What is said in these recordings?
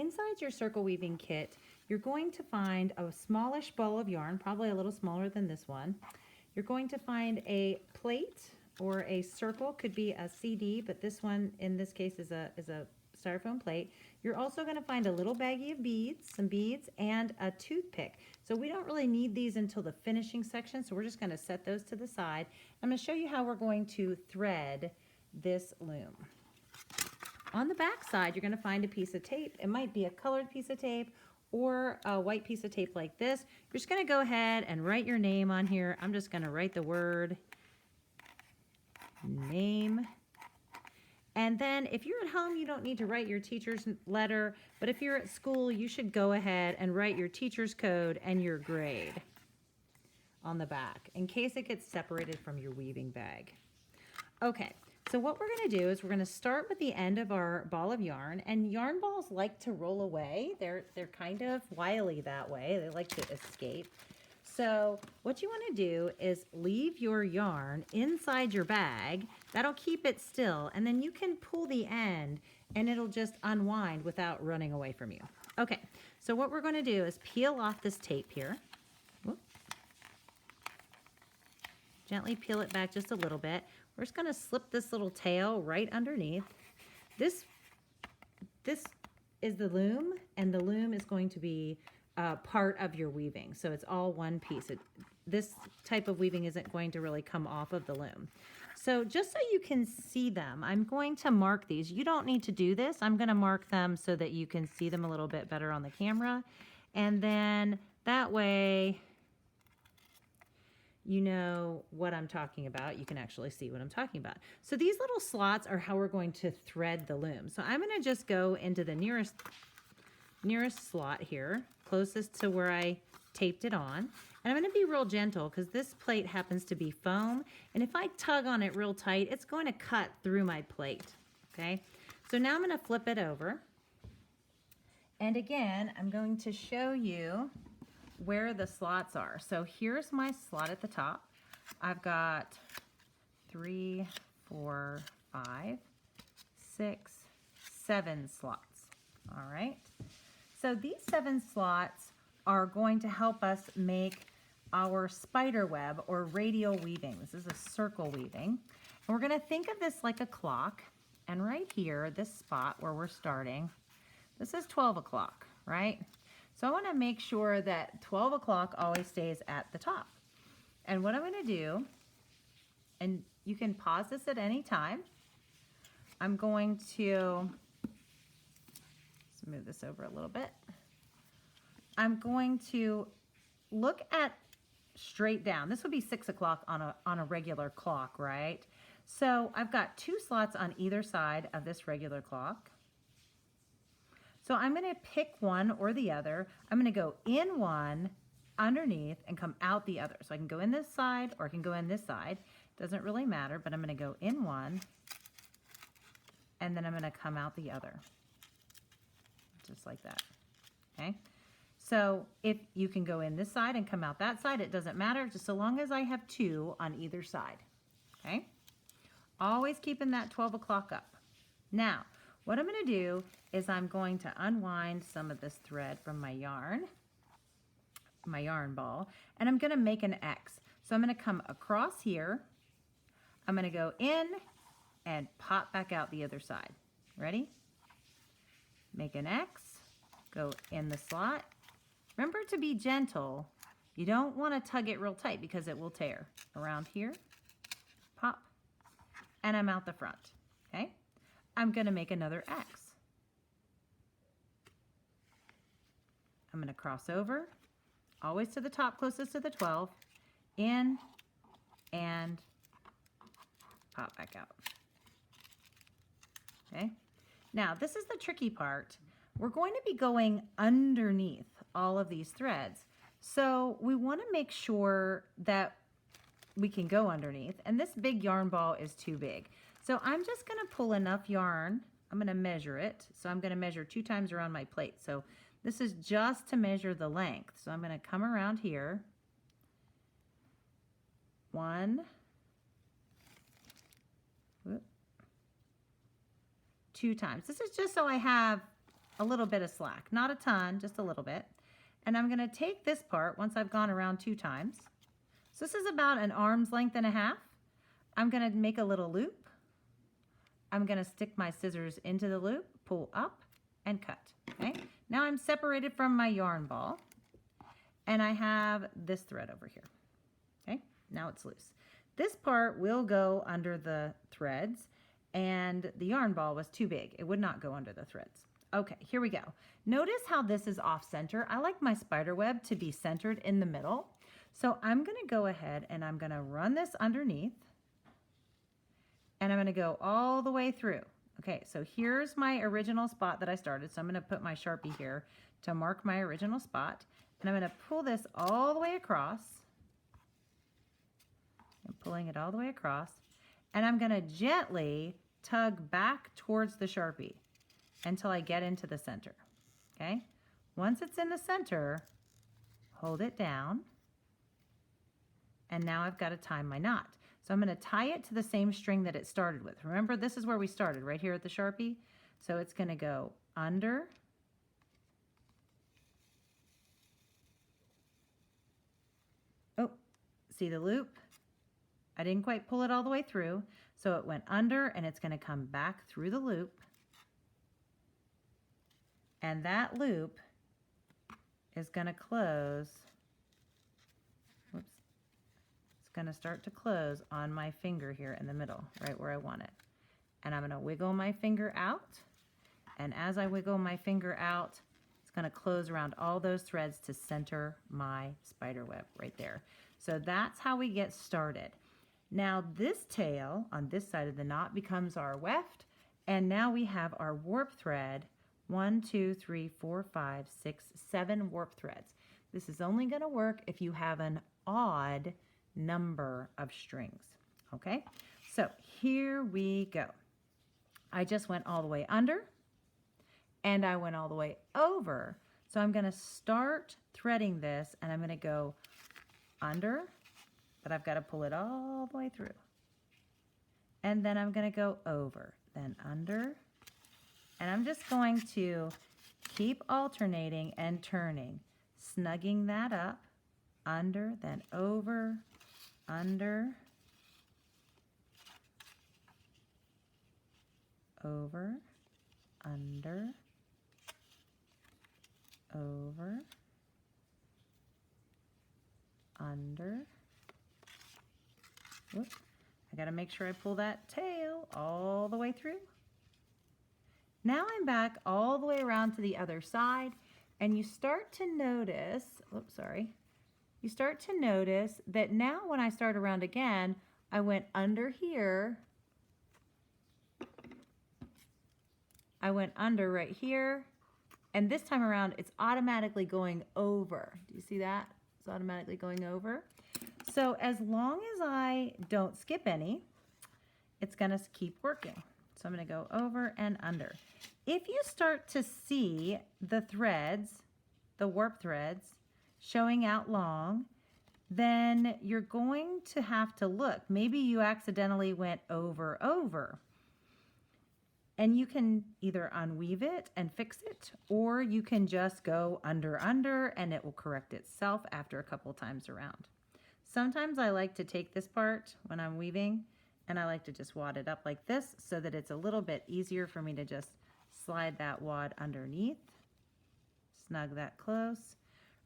inside your circle weaving kit, you're going to find a smallish ball of yarn, probably a little smaller than this one. You're going to find a plate or a circle, could be a CD, but this one in this case is a styrofoam plate. You're also going to find a little baggie of beads, some beads, and a toothpick. So we don't really need these until the finishing section, so we're just going to set those to the side. I'm going to show you how we're going to thread this loom. On the back side, you're going to find a piece of tape. It might be a colored piece of tape or a white piece of tape like this. You're just going to go ahead and write your name on here. I'm just going to write the word name. And then if you're at home, you don't need to write your teacher's letter, but if you're at school, you should go ahead and write your teacher's code and your grade on the back in case it gets separated from your weaving bag. Okay, so what we're going to do is we're going to start with the end of our ball of yarn, and yarn balls like to roll away. They're kind of wily that way. They like to escape. So what you want to do is leave your yarn inside your bag. That'll keep it still, and then you can pull the end and it'll just unwind without running away from you. Okay, so what we're going to do is peel off this tape here. Whoop. Gently peel it back just a little bit. We're just going to slip this little tail right underneath. This is the loom, and the loom is going to be part of your weaving. So it's all one piece. This type of weaving isn't going to really come off of the loom. So just so you can see them, I'm going to mark these. You don't need to do this. I'm going to mark them so that you can see them a little bit better on the camera. And then that way you know what I'm talking about. You can actually see what I'm talking about. So these little slots are how we're going to thread the loom. So I'm going to just go into the nearest slot here, closest to where I taped it on. And I'm going to be real gentle because this plate happens to be foam. And if I tug on it real tight, it's going to cut through my plate. Okay, so now I'm going to flip it over. And again, I'm going to show you where the slots are. So here's my slot at the top. I've got 3, 4, 5, 6, 7 slots. All right. So these 7 slots are going to help us make our spider web or radial weaving. This is a circle weaving. And we're going to think of this like a clock. And right here, this spot where we're starting, this is 12 o'clock, right? So I want to make sure that 12 o'clock always stays at the top. And what I'm going to do, and you can pause this at any time, I'm going to, let's move this over a little bit. I'm going to look at straight down. This would be 6 o'clock on a regular clock, right? So I've got 2 slots on either side of this regular clock. So I'm going to pick one or the other. I'm going to go in one underneath and come out the other. So I can go in this side or I can go in this side. Doesn't really matter, but I'm going to go in one and then I'm going to come out the other. Just like that. Okay. So if you can go in this side and come out that side, it doesn't matter, just so long as I have 2 on either side. Okay. Always keeping that 12 o'clock up. Now, what I'm going to do is I'm going to unwind some of this thread from my yarn ball, and I'm going to make an X. So I'm going to come across here. I'm going to go in and pop back out the other side. Ready? Make an X, go in the slot. Remember to be gentle. You don't want to tug it real tight because it will tear. Around here, pop, and I'm out the front. Okay? I'm going to make another X. I'm going to cross over, always to the top closest to the 12, in, and pop back out. Okay? Now, this is the tricky part. We're going to be going underneath all of these threads. So we want to make sure that we can go underneath, and this big yarn ball is too big. So I'm just going to pull enough yarn. I'm going to measure it. So I'm going to measure 2 times around my plate. So this is just to measure the length. So I'm going to come around here. 1, 2 times. This is just so I have a little bit of slack, not a ton, just a little bit. And I'm going to take this part once I've gone around 2 times. So this is about an arm's length and a half. I'm going to make a little loop. I'm going to stick my scissors into the loop, pull up, and cut. Okay. Now I'm separated from my yarn ball, and I have this thread over here. Okay. Now it's loose. This part will go under the threads, and the yarn ball was too big. It would not go under the threads. Okay, here we go. Notice how this is off center. I like my spider web to be centered in the middle. So I'm going to go ahead and I'm going to run this underneath, and I'm going to go all the way through. Okay, so here's my original spot that I started. So I'm going to put my Sharpie here to mark my original spot, and I'm going to pull this all the way across. I'm pulling it all the way across, and I'm going to gently tug back towards the Sharpie until I get into the center. Okay, once it's in the center, hold it down, and now I've got to tie my knot. So I'm going to tie it to the same string that it started with. Remember, this is where we started, right here at the Sharpie. So it's going to go under, oh, see the loop? I didn't quite pull it all the way through, so it went under, and it's going to come back through the loop. And that loop is going to close. Whoops. It's going to start to close on my finger here in the middle, right where I want it. And I'm going to wiggle my finger out. And as I wiggle my finger out, it's going to close around all those threads to center my spider web right there. So that's how we get started. Now this tail on this side of the knot becomes our weft, and now we have our warp thread. 1, 2, 3, 4, 5, 6, 7 warp threads. This is only going to work if you have an odd number of strings. Okay, so here we go. I just went all the way under, and I went all the way over. So I'm going to start threading this, and I'm going to go under, but I've got to pull it all the way through. And then I'm going to go over, then under. And I'm just going to keep alternating and turning, snugging that up, under, then over, under, over, under, over, under. Whoop. I got to make sure I pull that tail all the way through. Now I'm back all the way around to the other side, and you start to notice, oops, sorry. You start to notice that now when I start around again, I went under here. I went under right here, and this time around it's automatically going over. Do you see that? It's automatically going over. So as long as I don't skip any, it's going to keep working. So I'm going to go over and under. If you start to see the threads, the warp threads, showing out long, then you're going to have to look. Maybe you accidentally went over. And you can either unweave it and fix it, or you can just go under, and it will correct itself after a couple times around. Sometimes I like to take this part when I'm weaving, and I like to just wad it up like this so that it's a little bit easier for me to just slide that wad underneath, snug that close.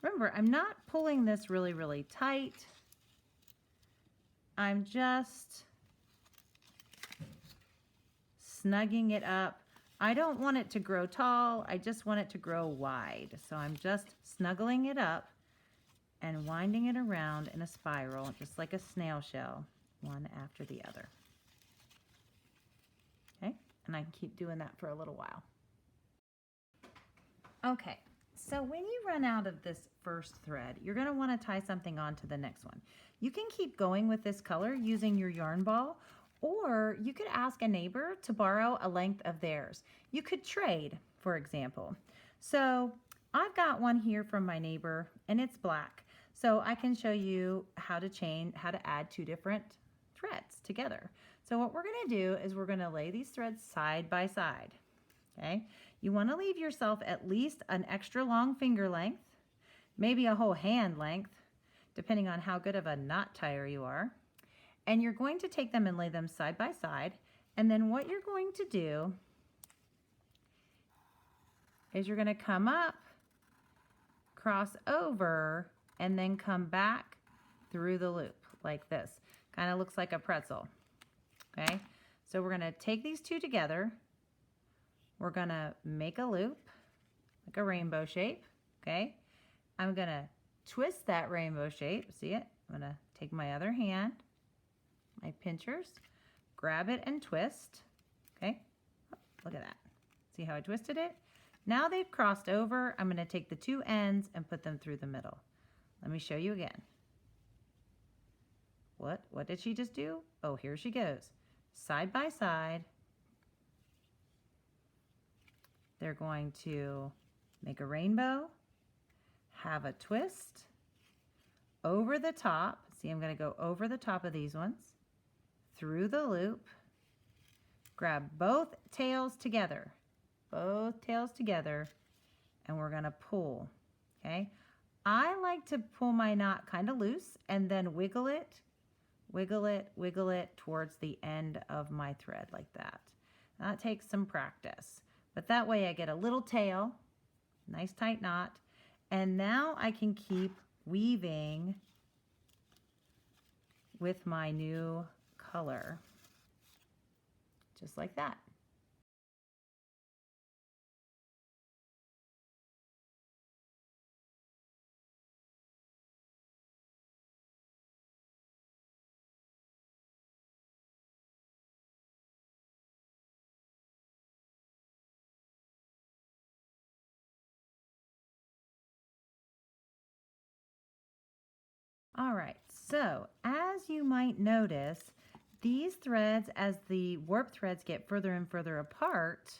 Remember, I'm not pulling this really, really tight. I'm just snugging it up. I don't want it to grow tall. I just want it to grow wide. So I'm just snuggling it up and winding it around in a spiral, just like a snail shell, one after the other. Okay, and I can keep doing that for a little while. Okay, so when you run out of this first thread, you're going to want to tie something on to the next one. You can keep going with this color using your yarn ball, or you could ask a neighbor to borrow a length of theirs. You could trade, for example. So I've got one here from my neighbor, and it's black. So I can show you how to add 2 different threads together. So what we're going to do is we're going to lay these threads side by side. Okay, You want to leave yourself at least an extra long finger length, maybe a whole hand length, depending on how good of a knot tyer you are. And you're going to take them and lay them side by side. And then what you're going to do is you're going to come up, cross over, and then come back through the loop like this. Kind of looks like a pretzel. Okay, so we're going to take these two together. We're going to make a loop, like a rainbow shape. Okay, I'm going to twist that rainbow shape. See it? I'm going to take my other hand, my pinchers, grab it and twist. Okay, look at that. See how I twisted it? Now they've crossed over. I'm going to take the two ends and put them through the middle. Let me show you again. What did she just do? Oh, here she goes. Side by side. They're going to make a rainbow, have a twist, over the top. See, I'm going to go over the top of these ones, through the loop, grab both tails together, and we're going to pull. Okay, I like to pull my knot kind of loose and then wiggle it towards the end of my thread like that. That takes some practice, but that way I get a little tail, nice tight knot, and now I can keep weaving with my new color, just like that. All right, so as you might notice, these threads, as the warp threads get further and further apart,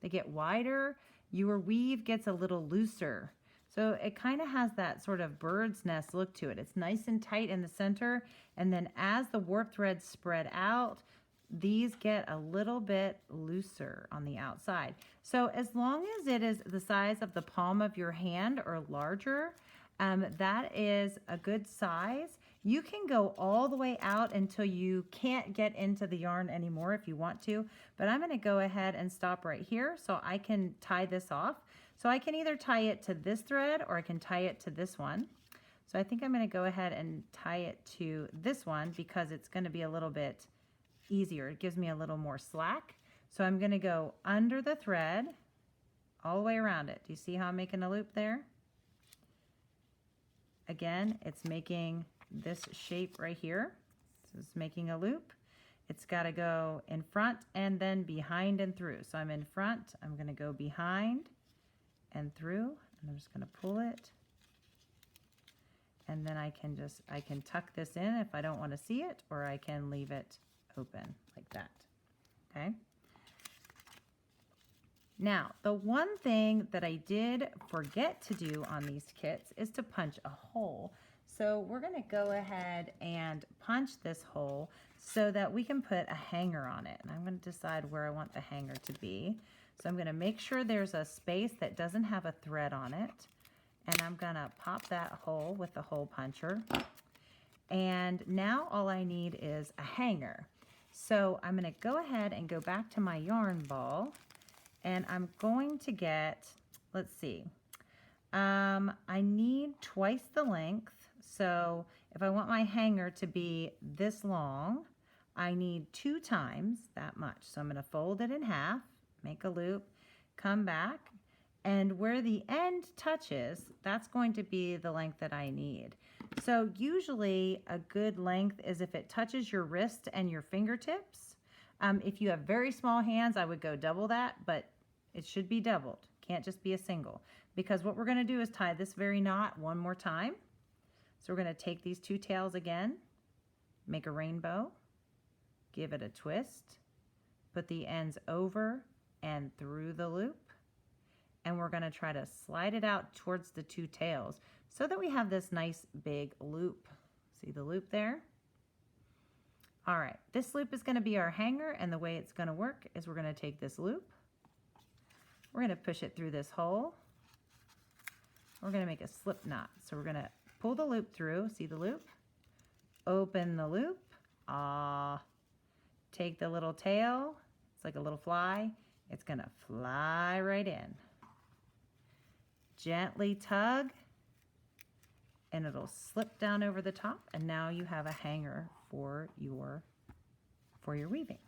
they get wider, your weave gets a little looser. So it kind of has that sort of bird's nest look to it. It's nice and tight in the center, and then as the warp threads spread out, these get a little bit looser on the outside. So as long as it is the size of the palm of your hand or larger, that is a good size. You can go all the way out until you can't get into the yarn anymore if you want to, but I'm going to go ahead and stop right here so I can tie this off. So I can either tie it to this thread or I can tie it to this one. So I think I'm going to go ahead and tie it to this one because it's going to be a little bit easier. It gives me a little more slack. So I'm going to go under the thread all the way around it. Do you see how I'm making a loop there? Again, it's making this shape right here. So it's making a loop. It's got to go in front and then behind and through. So I'm in front, I'm going to go behind and through, and I'm just going to pull it. And then I can tuck this in if I don't want to see it, or I can leave it open like that. Okay. Now, the one thing that I did forget to do on these kits is to punch a hole. So we're going to go ahead and punch this hole so that we can put a hanger on it. And I'm going to decide where I want the hanger to be. So I'm going to make sure there's a space that doesn't have a thread on it. And I'm going to pop that hole with the hole puncher. And now all I need is a hanger. So I'm going to go ahead and go back to my yarn ball. And I'm going to get, let's see, I need twice the length. So if I want my hanger to be this long, I need 2 times that much. So I'm going to fold it in half, make a loop, come back, and where the end touches, that's going to be the length that I need. So usually a good length is if it touches your wrist and your fingertips. If you have very small hands, I would go double that, but it should be doubled. Can't just be a single, because what we're going to do is tie this very knot one more time. So we're going to take these 2 tails again, make a rainbow, give it a twist, put the ends over and through the loop, and we're going to try to slide it out towards the 2 tails so that we have this nice big loop. See the loop there? All right, this loop is going to be our hanger, and the way it's going to work is we're going to take this loop, We're going to push it through this hole. We're going to make a slip knot. So we're going to pull the loop through. See the loop? Open the loop. Take the little tail. It's like a little fly. It's going to fly right in. Gently tug, and it'll slip down over the top, and now you have a hanger for your weaving.